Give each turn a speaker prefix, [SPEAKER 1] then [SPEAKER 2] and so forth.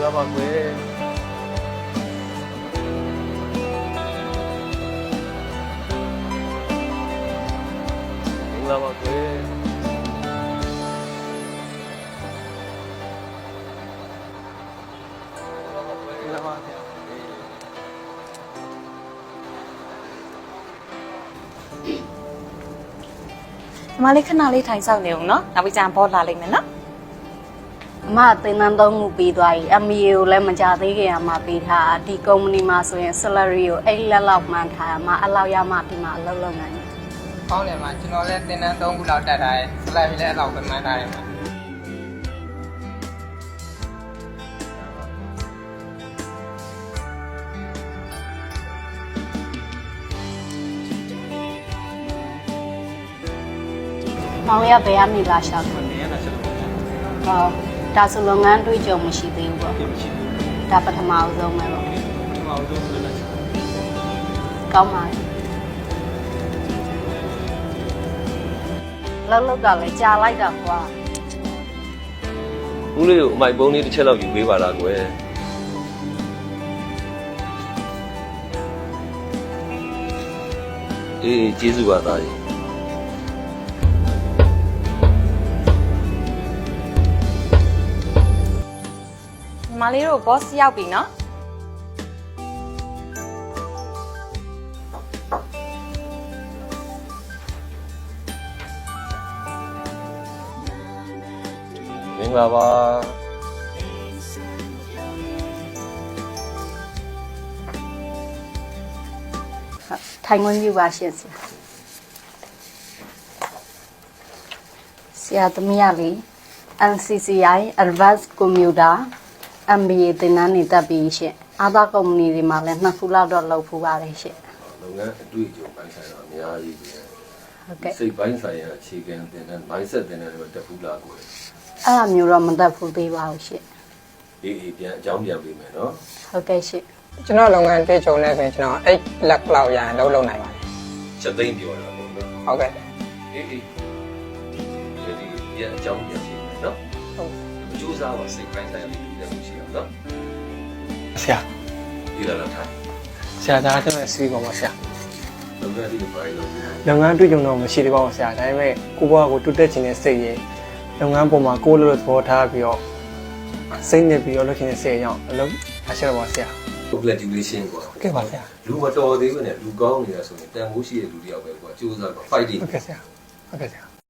[SPEAKER 1] လာပါကွယ်မင်္ဂလာပါကွယ်
[SPEAKER 2] မလေးခဏလေးထိုင်ဆောင်နေအောင်နော်နောက်ပြီးကျန်ဘောလာလိမ့်မယ်နော်
[SPEAKER 3] အမသင်တန်းသုံးခုပြီးသွားပြီ MEA ကိုလည်းမကြသေးခင်ကမှပြီးထားဒီကုမ္ပဏီမှာဆိုရင် salary ကိုအဲ့လက်လောက်မှန်းထားအမအဲ့လောက်ရမှဒီမှာအလုပ်လုပ်နိုင်တယ်
[SPEAKER 4] ။ကောင်းတယ်မှာကျွန်တော်လည်းသင်တန်း3ခုလောက်တက်ထားတယ်။ salary လည်းအဲ့လောက်ပဲမှန်းထားတယ်မှာ
[SPEAKER 3] မောင်ရဘယ်ကနေလာရှာလဲနေရတာချက်လို့ဟောဒါဆိုလုပ်ငန်းတွေးကြုံမရှိသေးဘူးပေါ့မရှိဘူးဒါပထမအဆုံးပဲပေါ့ပထမအဆုံးလည်းလက်ချက်ကောင်းပါပြီလောက်ကလည်းကြာလိုက်တာကွာ
[SPEAKER 1] ဦးလေးကိုအမိုက်ပုံးလေးတစ်ချက်လောက်ယူပေးပါလားကွယ်အေးကျေးဇူးပါသားကြီး
[SPEAKER 2] မလေးတို့ boss ရောက်ပြီနော်
[SPEAKER 1] မင်္ဂလာပါ
[SPEAKER 3] ထိုင်ဝင်ပြပါရှင်ဆရာသမီးရလေ NCCI Advanced Computer MBA သင်တန်းနေတက်ပြီးရှင်အာသာကုမ္ပဏီတွေမှာလည်း2ခုလောက်တော့လုပ်ဖူးပါတယ်ရှင်
[SPEAKER 1] လုပ်ငန်းအတွေ့အကြုံပိုင်းဆိုင်ရာအများကြီးပဲ
[SPEAKER 3] ဟုတ်ကဲ့
[SPEAKER 1] စိတ်ပိုင်းဆိုင်ရာအခြေခံသင်တန်း mindset သင်တန်းတွေတက်ဖူးလားကိုယ်
[SPEAKER 3] အဲ့လိုမျိုးတော့မတက်ဖူးသေးပါဘူးရှင်
[SPEAKER 1] အေးပြန်အကြောင်းပြန်ပေးမယ်နော်
[SPEAKER 3] ဟုတ်ကဲ့ရှင်
[SPEAKER 4] ကျွန်တော်လုပ်ငန်းတွေ့ကြုံနေဆိုရင်ကျွန်တော်8လက်လောက်ရရင်လုပ်နိုင်ပါတယ်
[SPEAKER 1] ချက်သိမ်းပြောတာပေါ့နော်
[SPEAKER 4] ဟုတ်ကဲ့
[SPEAKER 1] အေးဒီပြန်အကြောင်းပြန်ပေးမယ်နော်
[SPEAKER 4] ဟုတ်
[SPEAKER 1] အကျိုးစားပါစိတ်ပိုင်းဆိုင်ရာလေးတွေ့တယ်ရှိအောင်နော်
[SPEAKER 5] ဆရာ
[SPEAKER 1] ဒီလာလာထား
[SPEAKER 5] ဆရာသားကျွန်တော်စီးပါပါဆရာ
[SPEAKER 1] လုပ်ငန်းဒီပိုင်းလို့
[SPEAKER 5] လုပ်ငန်းတွေ့ကြုံတော့မရှိသေးပါဘူးဆရာဒါပေမဲ့ကိုဘွားကိုတွတ်တက်ခြင်းနဲ့စိတ်ရဲ့လုပ်ငန်းပေါ်မှာကိုလိုလိုသဘောထားပြီးတော့စိတ်နဲ့ပြီးတော့လုပ်ခြင်းနဲ့စိတ်ရောက်အလုပ်အရှက်ပါဆရာ
[SPEAKER 1] congratulation ကွာ
[SPEAKER 5] ကဲပါဆရာ
[SPEAKER 1] လူမတော်သေးဘူးနဲ့လူကောင်းနေတာဆိုရင်တန်ဖိုးရှိတဲ့လူတယောက်ပဲကွာကြိုးစားပါ fighting
[SPEAKER 5] ဟုတ်ကဲ့ဆရာဟုတ်ကဲ့ဆရာ